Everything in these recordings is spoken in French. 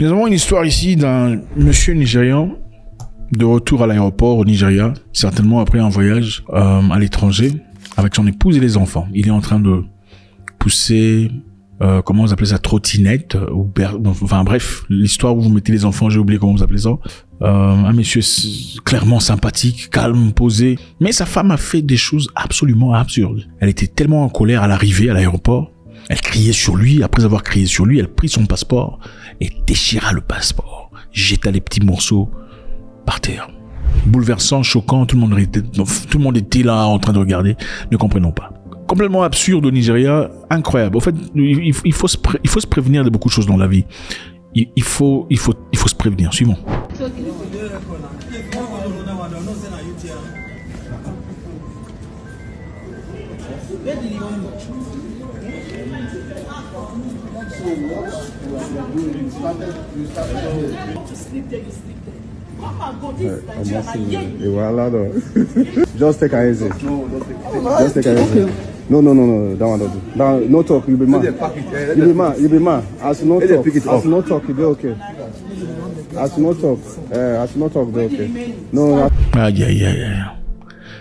Nous avons une histoire ici d'un monsieur nigérian de retour à l'aéroport au Nigeria, certainement après un voyage à l'étranger avec son épouse et les enfants. Il est en train de pousser, comment vous appelez ça, trottinette enfin bref, l'histoire où vous mettez les enfants, j'ai oublié comment vous appelez ça. Un monsieur clairement sympathique, calme, posé, mais sa femme a fait des choses absolument absurdes. Elle était tellement en colère à l'arrivée à l'aéroport. Elle criait sur lui. Après avoir crié sur lui, elle prit son passeport et déchira le passeport, jeta les petits morceaux par terre. Bouleversant, choquant, tout le monde était là en train de regarder, ne comprenant pas. Complètement absurde au Nigeria, incroyable. En fait, il faut se prévenir de beaucoup de choses dans la vie. Il faut se prévenir. Suivons. Et voilà donc. Just take it easy. Just take it easy. No. No talk, you'll be mad. You'll be mad. As no talk, you'll be okay. As no talk, you'll be okay. No. Aïe.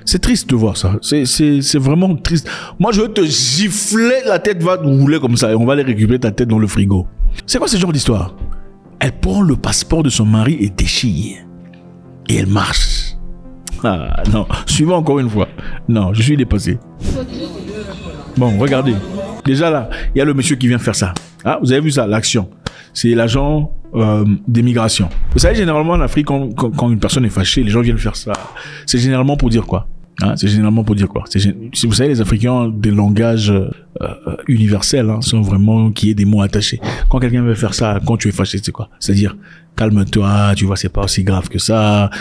C'est triste de voir ça. C'est vraiment triste. Moi, je veux te gifler, la tête va rouler comme ça et on va aller récupérer ta tête dans le frigo. C'est quoi ce genre d'histoire? Elle prend le passeport de son mari et déchire. Et elle marche. Ah non, suivons encore une fois. Non, je suis dépassé. Bon, regardez. Déjà là, il y a le monsieur qui vient faire ça. Ah, vous avez vu ça, l'action. C'est l'agent d'immigration. Vous savez, généralement en Afrique, quand une personne est fâchée, les gens viennent faire ça. C'est généralement pour dire quoi? Si vous savez, les Africains ont des langages universels, sont vraiment qui est des mots attachés. Quand quelqu'un veut faire ça, quand tu es fâché, c'est quoi? C'est-à-dire, calme-toi, tu vois, c'est pas aussi grave que ça,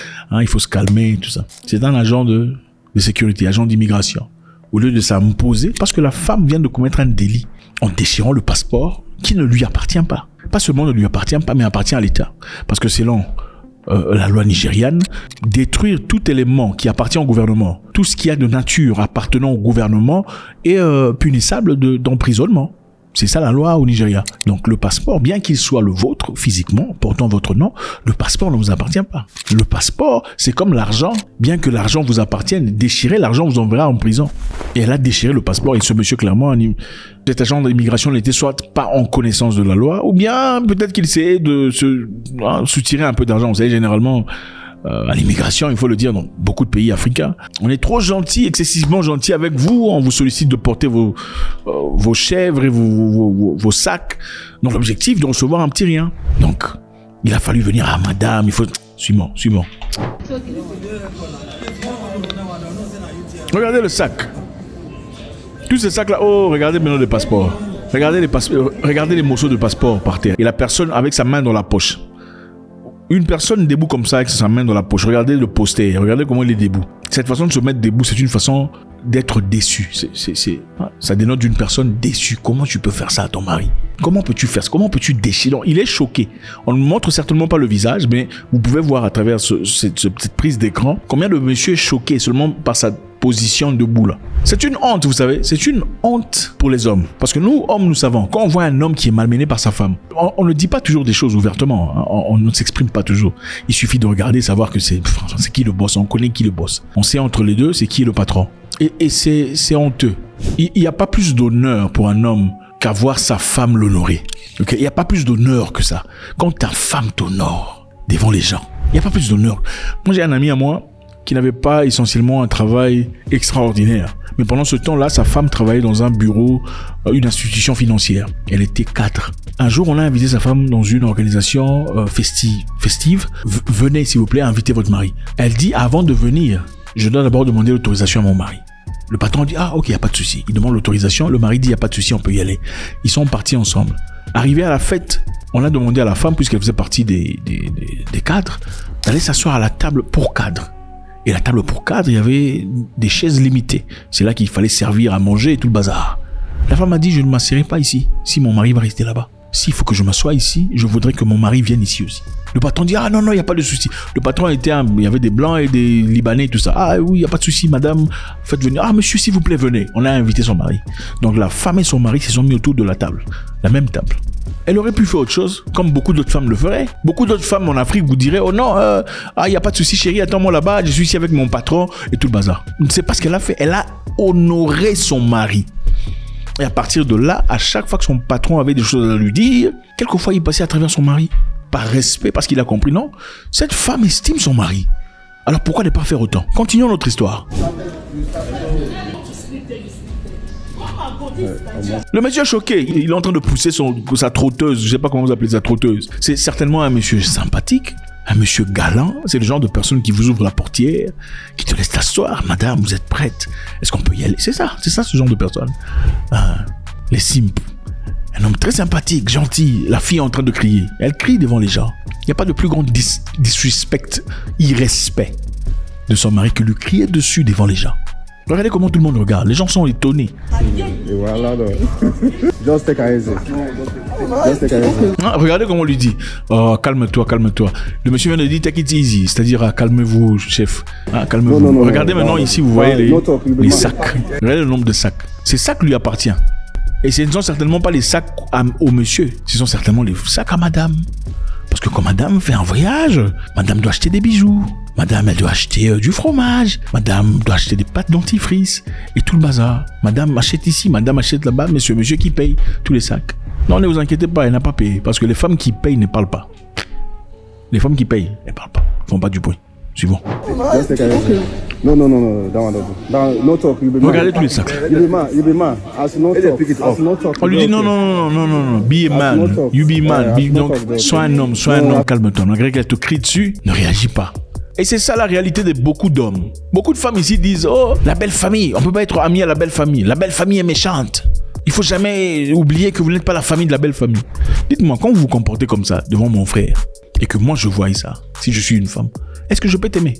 il faut se calmer, tout ça. C'est un agent de sécurité, agent d'immigration. Au lieu de s'imposer, parce que la femme vient de commettre un délit en déchirant le passeport qui ne lui appartient pas. Pas seulement ne lui appartient pas, mais appartient à l'État. Parce que selon la loi nigériane, détruire tout élément qui appartient au gouvernement, tout ce qui a de nature appartenant au gouvernement est punissable d'emprisonnement. C'est ça la loi au Nigeria. Donc le passeport, bien qu'il soit le vôtre physiquement, portant votre nom, le passeport ne vous appartient pas. Le passeport, c'est comme l'argent. Bien que l'argent vous appartienne, déchirer l'argent vous enverra en prison. Et elle a déchiré le passeport et ce monsieur clairement, cet agent d'immigration n'était soit pas en connaissance de la loi, ou bien peut-être qu'il essayait de se soutirer un peu d'argent. Vous savez, généralement, à l'immigration, il faut le dire, dans beaucoup de pays africains, on est trop gentil, excessivement gentil avec vous. On vous sollicite de porter vos chèvres et vos sacs dans l'objectif de recevoir un petit rien. Donc, il a fallu venir à madame, il faut... Suivons. Regardez le sac. Tous ces sacs-là, regardez maintenant les passeports. Regardez les morceaux de passeport par terre. Et la personne avec sa main dans la poche. Une personne debout comme ça avec sa main dans la poche. Regardez le poster. Regardez comment il est debout. Cette façon de se mettre debout, c'est une façon d'être déçu. Ça dénote d'une personne déçue. Comment tu peux faire ça à ton mari? Comment peux-tu faire ça? Comment peux-tu déchirer? Il est choqué. On ne montre certainement pas le visage, mais vous pouvez voir à travers cette prise d'écran combien le monsieur est choqué seulement par sa position debout là. C'est une honte, vous savez. C'est une honte pour les hommes. Parce que nous, hommes, nous savons. Quand on voit un homme qui est malmené par sa femme, on ne dit pas toujours des choses ouvertement. On ne s'exprime pas toujours. Il suffit de regarder, savoir que c'est qui le boss. On connaît qui le boss. On sait entre les deux, c'est qui le patron. Et c'est honteux. Il n'y a pas plus d'honneur pour un homme qu'à voir sa femme l'honorer. Okay? Il n'y a pas plus d'honneur que ça. Quand ta femme t'honore devant les gens, il n'y a pas plus d'honneur. Moi, j'ai un ami à moi qui n'avait pas essentiellement un travail extraordinaire. Mais pendant ce temps-là, sa femme travaillait dans un bureau, une institution financière. Elle était 4. Un jour, on a invité sa femme dans une organisation festive. Venez, s'il vous plaît, invitez votre mari. Elle dit, avant de venir, je dois d'abord demander l'autorisation à mon mari. Le patron dit, ok, il n'y a pas de souci. Il demande l'autorisation. Le mari dit, il n'y a pas de souci, on peut y aller. Ils sont partis ensemble. Arrivé à la fête, on a demandé à la femme, puisqu'elle faisait partie des cadres, d'aller s'asseoir à la table pour cadre. Et la table pour cadre, il y avait des chaises limitées. C'est là qu'il fallait servir à manger et tout le bazar. La femme a dit, je ne m'asseoirai pas ici, si mon mari va rester là-bas. s'il faut que je m'assoie ici, je voudrais que mon mari vienne ici aussi. Le patron dit, ah non, il n'y a pas de souci. Le patron il y avait des Blancs et des Libanais et tout ça. Ah oui, il n'y a pas de souci, madame, faites venir. Ah monsieur, s'il vous plaît, venez. On a invité son mari. Donc la femme et son mari se sont mis autour de la table, la même table. Elle aurait pu faire autre chose, comme beaucoup d'autres femmes le feraient. Beaucoup d'autres femmes en Afrique vous diraient, oh non, il n'y a pas de souci chérie, attends-moi là-bas, je suis ici avec mon patron et tout le bazar. C'est pas ce qu'elle a fait. Elle a honoré son mari. Et à partir de là, à chaque fois que son patron avait des choses à lui dire, quelquefois il passait à travers son mari. Par respect, parce qu'il a compris, non, cette femme estime son mari. Alors pourquoi ne pas faire autant? Continuons notre histoire. Le monsieur est choqué, il est en train de pousser sa trotteuse, je ne sais pas comment vous appelez sa trotteuse. C'est certainement un monsieur sympathique, un monsieur galant, c'est le genre de personne qui vous ouvre la portière, qui te laisse t'asseoir. Madame, vous êtes prête? Est-ce qu'on peut y aller? C'est ça ce genre de personne. Les simples. Un homme très sympathique, gentil, la fille est en train de crier. Elle crie devant les gens. Il n'y a pas de plus grand disrespect, irrespect de son mari que lui crier dessus devant les gens. Regardez comment tout le monde regarde. Les gens sont étonnés. Et voilà donc. Just take it easy. Regardez comment on lui dit. Oh, calme-toi. Le monsieur vient de dire take it easy, c'est-à-dire calmez-vous, chef. Calmez-vous. Non, regardez maintenant ici, vous voyez les sacs. Regardez le nombre de sacs. Ces sacs lui appartiennent. Et ce ne sont certainement pas les sacs au monsieur, ce sont certainement les sacs à madame. Parce que quand madame fait un voyage, madame doit acheter des bijoux, madame elle doit acheter du fromage, madame doit acheter des pâtes dentifrice et tout le bazar. Madame achète ici, madame achète là-bas, mais c'est monsieur qui paye tous les sacs. Non, ne vous inquiétez pas, elle n'a pas payé. Parce que les femmes qui payent ne parlent pas. Les femmes qui payent, elles ne parlent pas, elles ne font pas du bruit. Suivons. Non, no talk. Regardez tous les sacs. On lui dit non. Be a man. You be man. Donc, sois un homme, calme-toi. Malgré qu'elle te crie dessus, ne réagis pas. Et c'est ça la réalité de beaucoup d'hommes. Beaucoup de femmes ici disent, oh, la belle famille. On ne peut pas être ami à la belle famille. La belle famille est méchante. Il ne faut jamais oublier que vous n'êtes pas la famille de la belle famille. Dites-moi, quand vous vous comportez comme ça devant mon frère, et que moi je vois ça, si je suis une femme, est-ce que je peux t'aimer?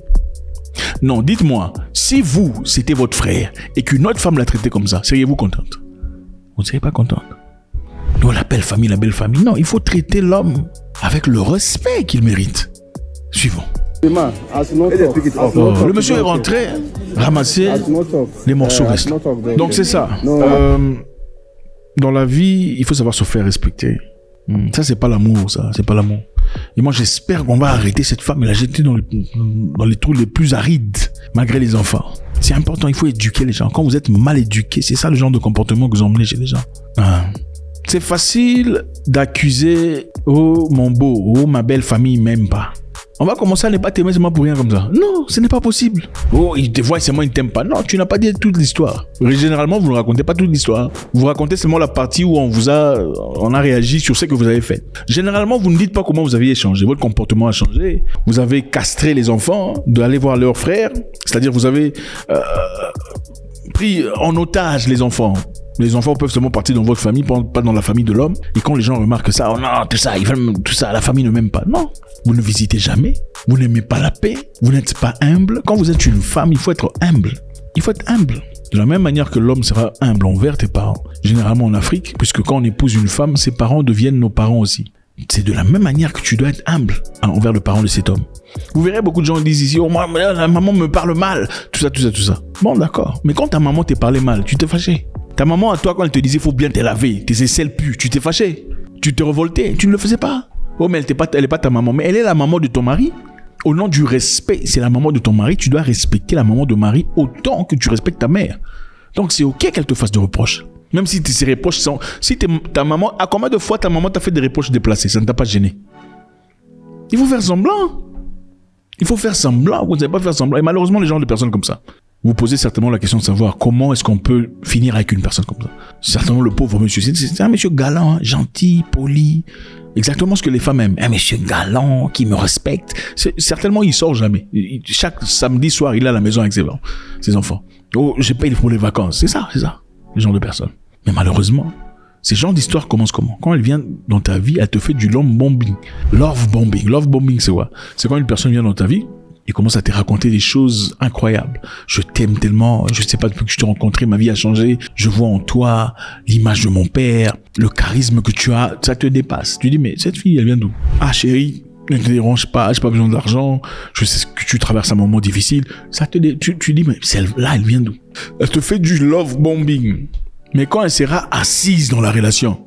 Non, dites-moi, si vous, c'était votre frère et qu'une autre femme l'a traité comme ça, seriez-vous contente? Vous ne seriez pas contente? Donc la belle famille. Non, il faut traiter l'homme avec le respect qu'il mérite. Suivons. Le monsieur est rentré, ramassé, les morceaux restent. Donc c'est ça. Dans la vie, il faut savoir se faire respecter. Ça, c'est pas l'amour, c'est pas l'amour. Et moi, j'espère qu'on va arrêter cette femme et la jeter dans les trous les plus arides, malgré les enfants. C'est important, il faut éduquer les gens. Quand vous êtes mal éduqué, c'est ça le genre de comportement que vous emmenez chez les gens. C'est facile d'accuser, oh mon beau, oh ma belle famille m'aime pas. On va commencer à ne pas t'aimer seulement pour rien comme ça. Non, ce n'est pas possible. Oh, il te voit seulement, il ne t'aime pas. Non, tu n'as pas dit toute l'histoire. Généralement, vous ne racontez pas toute l'histoire. Vous racontez seulement la partie où on a réagi sur ce que vous avez fait. Généralement, vous ne dites pas comment vous aviez échangé. Votre comportement a changé. Vous avez castré les enfants d'aller voir leurs frères. C'est-à-dire, vous avez pris en otage les enfants. Les enfants peuvent seulement partir dans votre famille, pas dans la famille de l'homme. Et quand les gens remarquent ça, oh non, tout ça, la famille ne m'aime pas. Non, vous ne visitez jamais. Vous n'aimez pas la paix. Vous n'êtes pas humble. Quand vous êtes une femme, il faut être humble. Il faut être humble. De la même manière que l'homme sera humble envers tes parents. Généralement en Afrique, puisque quand on épouse une femme, ses parents deviennent nos parents aussi. C'est de la même manière que tu dois être humble envers le parent de cet homme. Vous verrez beaucoup de gens disent ici, oh moi, la maman me parle mal. Tout ça. Bon, d'accord. Mais quand ta maman t'a parlé mal, tu t'es fâché. Ta maman, à toi, quand elle te disait, faut bien te laver, tes aisselles puent, tu t'es fâché. Tu te révoltais, tu ne le faisais pas. Oh, mais elle est pas ta maman, mais elle est la maman de ton mari. Au nom du respect, c'est la maman de ton mari, tu dois respecter la maman de mari autant que tu respectes ta mère. Donc, c'est ok qu'elle te fasse des reproches. Même si ces reproches sont... ta maman... À combien de fois ta maman t'a fait des reproches déplacés? Ça ne t'a pas gêné. Il faut faire semblant. Vous n'allez pas faire semblant. Et malheureusement, les gens, les personnes comme ça, vous posez certainement la question de savoir comment est-ce qu'on peut finir avec une personne comme ça. Certainement le pauvre monsieur. C'est un monsieur galant, gentil, poli. Exactement ce que les femmes aiment. Un monsieur galant, qui me respecte. Certainement, il sort jamais. Chaque samedi soir, il est à la maison avec ses enfants. Oh, je paye pour les vacances. C'est ça. Les gens de personnes. Mais malheureusement, ces genres d'histoires commencent comment? Quand elle vient dans ta vie, elle te fait du love bombing. Love bombing, c'est quoi? C'est quand une personne vient dans ta vie, Il commence à te raconter des choses incroyables. Je t'aime tellement, je sais pas, depuis que je t'ai rencontré, ma vie a changé. Je vois en toi l'image de mon père, le charisme que tu as, ça te dépasse. Tu dis, mais cette fille, elle vient d'où? Ah chérie, ne te dérange pas, j'ai pas besoin d'argent, je sais que tu traverses un moment difficile. Tu dis, mais celle-là, elle vient d'où? Elle te fait du love bombing. Mais quand elle sera assise dans la relation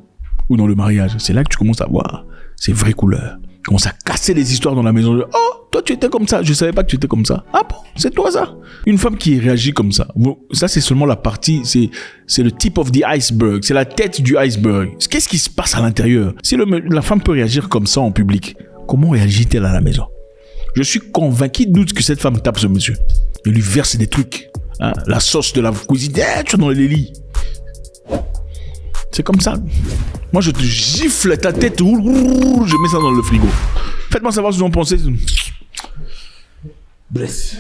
ou dans le mariage, c'est là que tu commences à voir ses vraies couleurs. Tu commences à casser les histoires dans la maison. Oh, toi tu étais comme ça, je savais pas que tu étais comme ça. Ah bon, c'est toi ça? Une femme qui réagit comme ça, ça c'est seulement la partie, c'est le tip of the iceberg, c'est la tête du iceberg. Qu'est-ce qui se passe à l'intérieur? Si la femme peut réagir comme ça en public, comment réagit-elle à la maison? Je suis convaincu, doute que cette femme tape ce monsieur. Il lui verse des trucs, hein, la sauce de la cuisine, tu es dans les lits. C'est comme ça. Moi, je te gifle ta tête. Je mets ça dans le frigo. Faites-moi savoir ce que vous en pensez. Bless.